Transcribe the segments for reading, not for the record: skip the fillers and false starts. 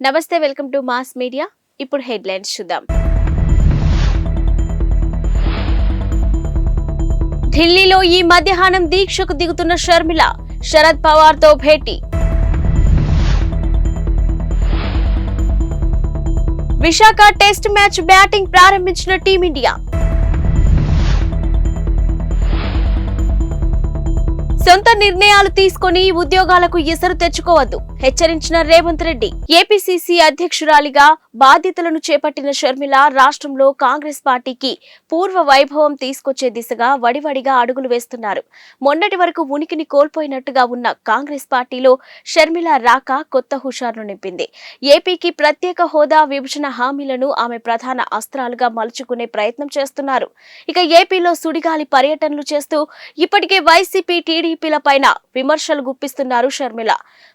నమస్తే, welcome to mass media. ఇప్పుడు headlines చూద్దాం. ఢిల్లీలో ఈ మధ్యాహ్నం దీక్షకు దిగుతున్న షర్మిల, శరద్ పవార్ తో భేటీ. విశాఖ టెస్ట్ మ్యాచ్ బ్యాటింగ్ ప్రారంభించిన టీమిండియా. సొంత నిర్ణయాలు తీసుకుని ఉద్యోగాలకు ఎసరు తెచ్చుకోవద్దు, హెచ్చరించిన రేవంత్ రెడ్డి. ఏపీసీసీ అధ్యక్షురాలిగా బాధ్యతలను చేపట్టిన షర్మిల రాష్ట్రంలో కాంగ్రెస్ పార్టీకి పూర్వ వైభవం తీసుకొచ్చే దిశగా వడివడిగా అడుగులు వేస్తున్నారు. మొన్నటి వరకు ఉనికిని కోల్పోయినట్టుగా ఉన్న కాంగ్రెస్ పార్టీలో షర్మిల రాక కొత్త హుషారును నింపింది. ఏపీకి ప్రత్యేక హోదా, విభజన హామీలను ఆమె ప్రధాన అస్త్రాలుగా మలుచుకునే ప్రయత్నం చేస్తున్నారు. ఇక ఏపీలో సుడిగాలి పర్యటనలు చేస్తూ ఇప్పటికే వైసీపీ, టీడీపీలపైన విమర్శలు గుప్పిస్తున్నారు షర్మిల.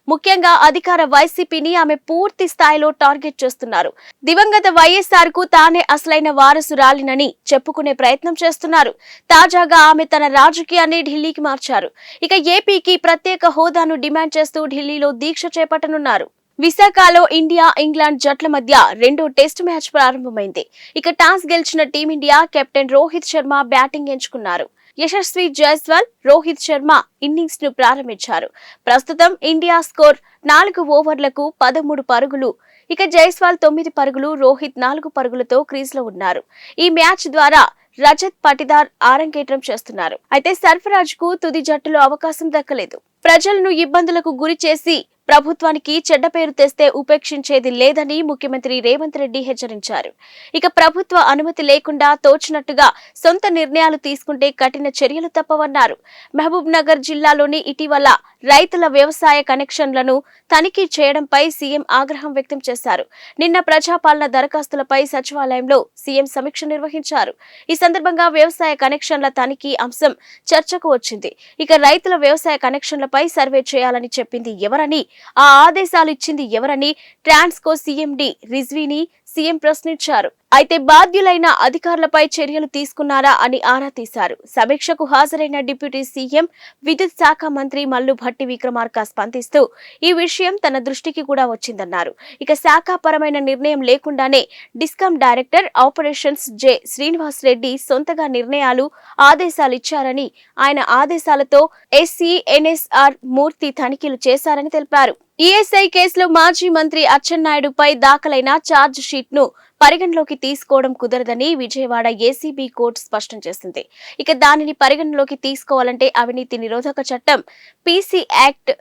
ముఖ్యంగా అధికార వైసీపీని ఆమె పూర్తి స్థాయిలో టార్గెట్ చేస్తున్నారు. దివంగత వైఎస్ఆర్ కు తానే అసలైన వారసురాలినని చెప్పుకునే ప్రయత్నం చేస్తున్నారు. తాజాగా ఆమె తన రాజకీయాన్ని ఢిల్లీకి మార్చారు. ఇక ఏపీకి ప్రత్యేక హోదాను డిమాండ్ చేస్తూ ఢిల్లీలో దీక్ష చేపట్టనున్నారు. విశాఖలో ఇండియా, ఇంగ్లాండ్ జట్ల మధ్య రెండో టెస్ట్ మ్యాచ్ ప్రారంభమైంది. ఇక టాస్ గెలిచిన team India captain Rohit Sharma batting ఎంచుకున్నారు. యశస్వి జైస్వాల్, రోహిత్ శర్మ ఇన్నింగ్స్ ను ప్రారంభించారు. ప్రస్తుతం ఇండియా స్కోర్ 4 ఓవర్లకు 13 పరుగులు. ఇక జైస్వాల్ 9 పరుగులు, రోహిత్ 4 పరుగులతో క్రీజ్ లో ఉన్నారు. ఈ మ్యాచ్ ద్వారా రజత్ పటిదార్ ఆరంగేట్రం చేస్తున్నారు. అయితే సర్ఫరాజ్ కు తుది జట్టులో అవకాశం దక్కలేదు. ప్రజలను ఇబ్బందులకు గురి చేసి ప్రభుత్వానికి చెడ్డ పేరు తెస్తే ఉపేక్షించేది లేదని ముఖ్యమంత్రి రేవంత్ రెడ్డి హెచ్చరించారు. ఇక ప్రభుత్వ అనుమతి లేకుండా తోచినట్టుగా సొంత నిర్ణయాలు తీసుకుంటే కఠిన చర్యలు తప్పవన్నారు. మహబూబ్ నగర్ జిల్లాలోని ఇటీవల రైతుల వ్యవసాయ కనెక్షన్లను తనిఖీ చేయడంపై సీఎం ఆగ్రహం వ్యక్తం చేశారు. నిన్న ప్రజాపాలన దరఖాస్తులపై సచివాలయంలో సీఎం సమీక్ష నిర్వహించారు. ఈ సందర్భంగా వ్యవసాయ కనెక్షన్ల తనిఖీ అంశం చర్చకు వచ్చింది. ఇక రైతుల వ్యవసాయ కనెక్షన్లపై సర్వే చేయాలని చెప్పింది ఎవరని, ఆ ఆదేశాలు ఇచ్చింది ఎవరని ట్రాన్స్కో సీఎండీ రిజ్వీని సీఎం ప్రశ్నించారు. అయితే బాధ్యులైన అధికారులపై చర్యలు తీసుకున్నారా అని ఆరా తీశారు. సమీక్షకు హాజరైన డిప్యూటీ సీఎం, విద్యుత్ శాఖ మంత్రి మల్లు భట్టి విక్రమార్క స్పందిస్తూ ఈ విషయం తన దృష్టికి కూడా వచ్చిందన్నారు. ఇక శాఖాపరమైన నిర్ణయం లేకుండానే discom director operations J Srinivas Reddy సొంతగా నిర్ణయాలు, ఆదేశాలు ఇచ్చారని, ఆయన ఆదేశాలతో ఎస్సీ, ఎన్ఎస్ఆర్ మూర్తి తనిఖీలు చేశారని తెలిపారు. ఈఎస్ఐ కేసులో మాజీ మంత్రి అచ్చెన్నాయుడుపై దాఖలైన ఛార్జ్ షీట్ ను పరిగణలోకి తీసుకోవడం కుదరదని విజయవాడ ఏసీబీ కోర్టు స్పష్టం చేసింది. ఇక దానిని పరిగణలోకి తీసుకోవాలంటే అవినీతి నిరోధక చట్టం పీసీ యాక్ట్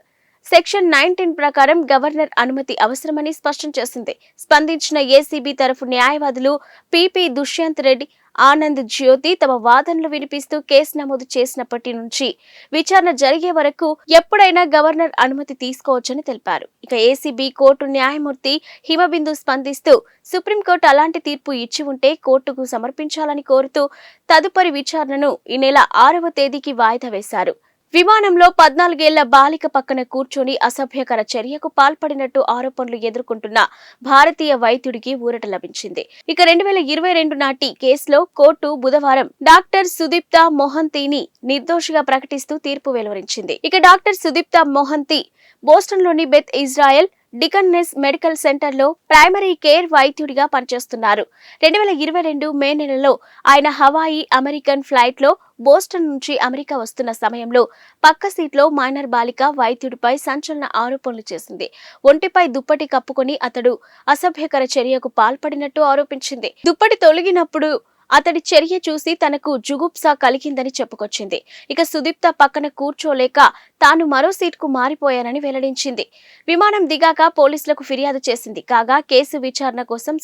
సెక్షన్ 19 ప్రకారం గవర్నర్ అనుమతి అవసరమని స్పష్టం చేసింది. స్పందించిన ఏసీబీ తరఫు న్యాయవాదులు పిపి దుష్యంత్ రెడ్డి, ఆనంద్ జ్యోతి తమ వాదనలు వినిపిస్తూ కేసు నమోదు చేసినప్పటి నుంచి విచారణ జరిగే వరకు ఎప్పుడైనా గవర్నర్ అనుమతి తీసుకోవచ్చని తెలిపారు. ఇక ఏసీబీ కోర్టు న్యాయమూర్తి హిమబిందు స్పందిస్తూ సుప్రీంకోర్టు అలాంటి తీర్పు ఇచ్చి ఉంటే కోర్టుకు సమర్పించాలని కోరుతూ తదుపరి విచారణను ఈ నెల 6వ తేదీకి వాయిదా వేశారు. విమానంలో 14 ఏళ్ల బాలిక పక్కన కూర్చొని అసభ్యకర చర్యకు పాల్పడినట్టు ఆరోపణలు ఎదుర్కొంటున్న భారతీయ వైద్యుడికి ఊరట లభించింది. ఇక 2022 నాటి కేసులో కోర్టు బుధవారం డాక్టర్ సుదీప్తా మొహంతిని నిర్దోషిగా ప్రకటిస్తూ తీర్పు వెలువరించింది. ఇక డాక్టర్ సుదీప్తా మొహంతి బోస్టన్లోని Beth Israel Deaconess medical center లో ప్రైమరీ కేర్ వైద్యుడిగా పనిచేస్తున్నారు. 2022 మే నెలలో ఆయన హవాయి అమెరికన్ ఫ్లైట్ లో బోస్టన్ నుంచి అమెరికా వస్తున్న సమయంలో పక్క సీట్లో మైనర్ బాలిక వైద్యుడిపై సంచలన ఆరోపణలు చేసింది. ఒంటిపై దుప్పటి కప్పుకొని అతడు అసభ్యకర చర్యకు పాల్పడినట్టు ఆరోపించింది. దుప్పటి తొలగినప్పుడు అతడి చర్య చూసి తనకు జుగుప్స కలిగిందని చెప్పుకొచ్చింది. ఇక సుదీప్త పక్కన కూర్చోలేక తాను మరో సీట్కు మారిపోయానని వెల్లడించింది. విమానం దిగాక పోలీసులకు ఫిర్యాదు చేసింది. కాగా కేసు విచారణ కోసం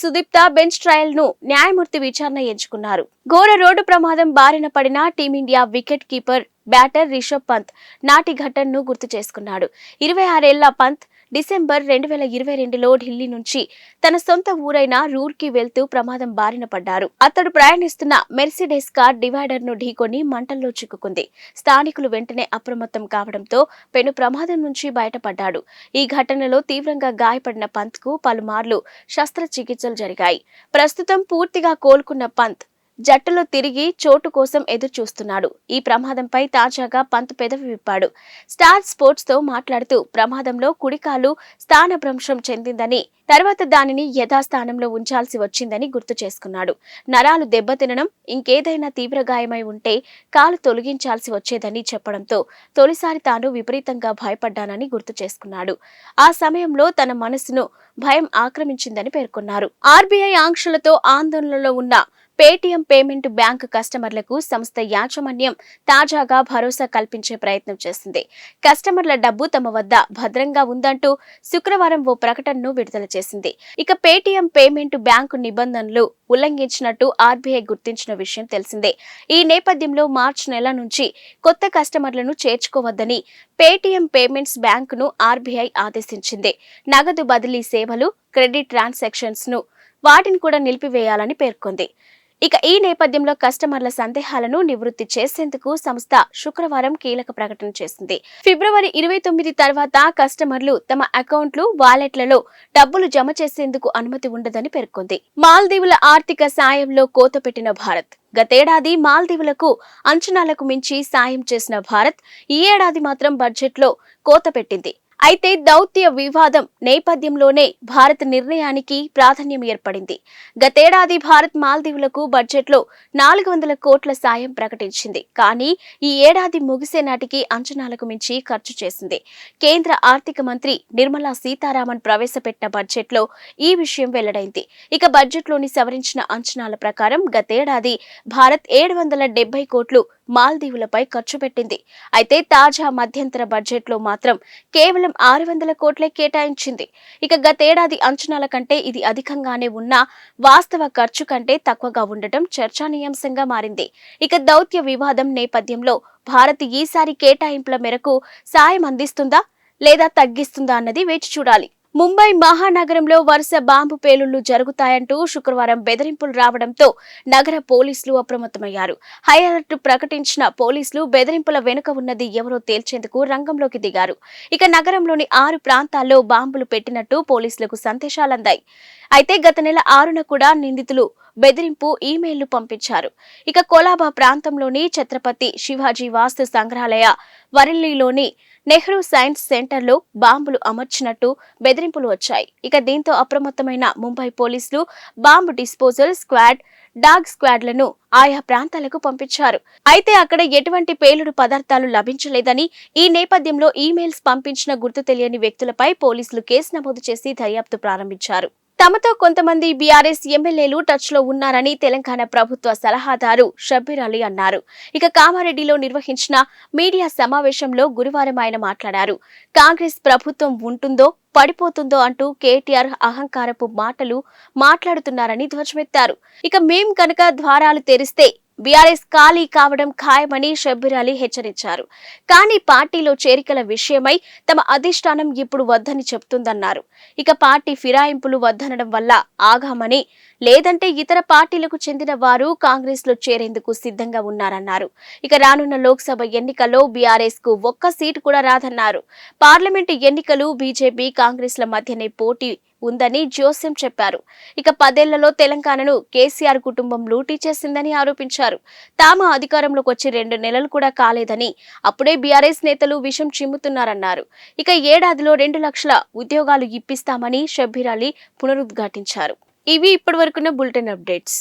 సుదీప్త బెంచ్ ట్రయల్ ను న్యాయమూర్తి విచారణ ఎంచుకున్నారు. ఘోర రోడ్డు ప్రమాదం బారిన పడిన team India wicket keeper batter Rishabh Pant నాటి ఘటనను గుర్తు చేసుకున్నాడు. 26 ఏళ్ల పంత్ డిసెంబర్ 2022లో ఢిల్లీ నుంచి తన సొంత ఊరైన రూర్కి వెళ్తూ ప్రమాదం బారిన పడ్డారు. అతడు ప్రయాణిస్తున్న మెర్సిడెస్ కార్ డివైడర్ ను ఢీకొని మంటల్లో చిక్కుకుంది. స్థానికులు వెంటనే అప్రమత్తం కావడంతో పెను ప్రమాదం నుంచి బయటపడ్డాడు. ఈ ఘటనలో తీవ్రంగా గాయపడిన పంత్ కు పలుమార్లు శస్త్రచికిత్సలు జరిగాయి. ప్రస్తుతం పూర్తిగా కోలుకున్న పంత్ జట్టులో తిరిగి చోటు కోసం ఎదురు చూస్తున్నాడు. ఈ ప్రమాదంపై తాజాగా పంత్ పెదవి విప్పాడు. స్టార్ స్పోర్ట్స్ తో మాట్లాడుతూ ప్రమాదంలో కుడికాలు స్థానభ్రంశం చెందిందని, తర్వాత దానిని యథాస్థానంలో ఉంచాల్సి వచ్చిందని గుర్తు చేసుకున్నాడు. నరాలు దెబ్బతినడం, ఇంకేదైనా తీవ్ర గాయమై ఉంటే కాలు తొలగించాల్సి వచ్చేదని చెప్పడంతో తొలిసారి తాను విపరీతంగా భయపడ్డానని గుర్తు చేసుకున్నాడు. ఆ సమయంలో తన మనసును భయం ఆక్రమించిందని పేర్కొన్నారు. ఆర్బీఐ ఆంక్షలతో ఆందోళనలో ఉన్న పేటీఎం పేమెంట్ బ్యాంక్ కస్టమర్లకు సంస్థ యాజమాన్యం తాజాగా భరోసా కల్పించే ప్రయత్నం చేసింది. కస్టమర్ల డబ్బు తమ వద్ద భద్రంగా ఉందంటూ శుక్రవారం ఓ ప్రకటనను విడుదల చేసింది. ఇక పేటీఎం పేమెంట్ బ్యాంకు నిబంధనలు ఉల్లంఘించినట్టు ఆర్బీఐ గుర్తించిన విషయం తెలిసిందే. ఈ నేపథ్యంలో మార్చి నెల నుంచి కొత్త కస్టమర్లను చేర్చుకోవద్దని పేటీఎం పేమెంట్స్ బ్యాంకును ఆర్బీఐ ఆదేశించింది. నగదు బదిలీ సేవలు, క్రెడిట్ ట్రాన్సాక్షన్స్ ను వాటిని కూడా నిలిపివేయాలని పేర్కొంది. ఇక ఈ నేపథ్యంలో కస్టమర్ల సందేహాలను నివృత్తి చేసేందుకు సంస్థ శుక్రవారం కీలక ప్రకటన చేసింది. ఫిబ్రవరి 29 తర్వాత కస్టమర్లు తమ అకౌంట్లు, వాలెట్లలో డబ్బులు జమ చేసేందుకు అనుమతి ఉండదని పేర్కొంది. మాల్దీవుల ఆర్థిక సాయంలో కోత పెట్టిన భారత్. గతేడాది మాల్దీవులకు అంచనాలకు మించి సాయం చేసిన భారత్ ఈ ఏడాది మాత్రం బడ్జెట్లో కోత పెట్టింది. అయితే దౌత్య వివాదం నేపథ్యంలోనే భారత్ నిర్ణయానికి ప్రాధాన్యం ఏర్పడింది. గతేడాది భారత్ మాల్దీవులకు బడ్జెట్లో 400 కోట్ల సాయం ప్రకటించింది. కానీ ఈ ఏడాది ముగిసే నాటికి అంచనాలకు మించి ఖర్చు చేసింది. కేంద్ర ఆర్థిక మంత్రి నిర్మలా సీతారామన్ ప్రవేశపెట్టిన బడ్జెట్లో ఈ విషయం వెల్లడైంది. ఇక బడ్జెట్లోని సవరించిన అంచనాల ప్రకారం గతేడాది భారత్ 770 కోట్లు మాల్దీవులపై ఖర్చు పెట్టింది. అయితే తాజా మధ్యంతర బడ్జెట్లో మాత్రం కేవలం 600 కోట్లే కేటాయించింది. ఇక గతేడాది అంచనాల కంటే ఇది అధికంగానే ఉన్నా వాస్తవ ఖర్చు కంటే తక్కువగా ఉండటం చర్చానీయాంశంగా మారింది. ఇక దౌత్య వివాదం నేపథ్యంలో భారత్ ఈసారి కేటాయింపుల మేరకు సాయం అందిస్తుందా లేదా తగ్గిస్తుందా అన్నది వేచి చూడాలి. ముంబై మహానగరంలో వరుస బాంబు పేలుళ్లు జరుగుతాయంటూ శుక్రవారం బెదిరింపులు రావడంతో నగర పోలీసులు అప్రమత్తమయ్యారు. హై అలర్ట్ ప్రకటించిన పోలీసులు బెదిరింపుల వెనుక ఉన్నది ఎవరో తేల్చేందుకు రంగంలోకి దిగారు. ఇక నగరంలోని 6 ప్రాంతాల్లో బాంబులు పెట్టినట్టు పోలీసులకు సందేశాలందాయి. అయితే గత నెల 6న కూడా నిందితులు బెదిరింపు ఈమెయిల్లు పంపించారు. ఇక కొలాబా ప్రాంతంలోని ఛత్రపతి శివాజీ వాస్తు సంగ్రహాలయ, వరెల్లీలోని నెహ్రూ సైన్స్ సెంటర్లో బాంబులు అమర్చినట్టు బెదిరింపులు వచ్చాయి. ఇక దీంతో అప్రమత్తమైన ముంబై పోలీసులు బాంబు డిస్పోజల్ స్క్వాడ్, డాగ్ స్క్వాడ్లను ఆయా ప్రాంతాలకు పంపించారు. అయితే అక్కడ ఎటువంటి పేలుడు పదార్థాలు లభించలేదని, ఈ నేపథ్యంలో ఈమెయిల్స్ పంపించిన గుర్తు తెలియని వ్యక్తులపై పోలీసులు కేసు నమోదు చేసి దర్యాప్తు ప్రారంభించారు. తమతో కొంతమంది బీఆర్ఎస్ ఎమ్మెల్యేలు టచ్ లో ఉన్నారని తెలంగాణ ప్రభుత్వ సలహాదారు షబ్బీర్ అలీ అన్నారు. ఇక కామారెడ్డిలో నిర్వహించిన మీడియా సమావేశంలో గురువారం ఆయన మాట్లాడారు. కాంగ్రెస్ ప్రభుత్వం ఉంటుందో పడిపోతుందో అంటూ కేటీఆర్ అహంకారపు మాటలు మాట్లాడుతున్నారని ధ్వజమెత్తారు. ఇక మేం కనుక ద్వారాలు తెరిస్తే బీఆర్ఎస్ ఖాళీ కావడం ఖాయమని షబ్బీర్ అలీ హెచ్చరించారు. కానీ పార్టీలో చేరికల విషయమై తమ అధిష్టానం ఇప్పుడు వద్దని చెప్తుందన్నారు. ఇక పార్టీ ఫిరాయింపులు వద్దనడం వల్ల ఆగామని, లేదంటే ఇతర పార్టీలకు చెందిన వారు కాంగ్రెస్ లో చేరేందుకు సిద్ధంగా ఉన్నారన్నారు. ఇక రానున్న లోక్సభ ఎన్నికల్లో బీఆర్ఎస్ కు ఒక్క సీటు కూడా రాదన్నారు. పార్లమెంటు ఎన్నికలు బీజేపీ, కాంగ్రెస్ల మధ్యనే పోటీ ఉందని జోస్యం చెప్పారు. ఇక 10 ఏళ్లలో తెలంగాణను కేసీఆర్ కుటుంబం లూటీ చేసిందని ఆరోపించారు. తాము అధికారంలోకి వచ్చి 2 నెలలు కూడా కాలేదని, అప్పుడే బీఆర్ఎస్ నేతలు విషం చిమ్ముతున్నారన్నారు. ఇక ఏడాదిలో 2 లక్షల ఉద్యోగాలు ఇప్పిస్తామని షబ్బీర్ అలీ పునరుద్ఘాటించారు. ఇవి ఇప్పటివరకున్న బులెటిన్ అప్డేట్స్.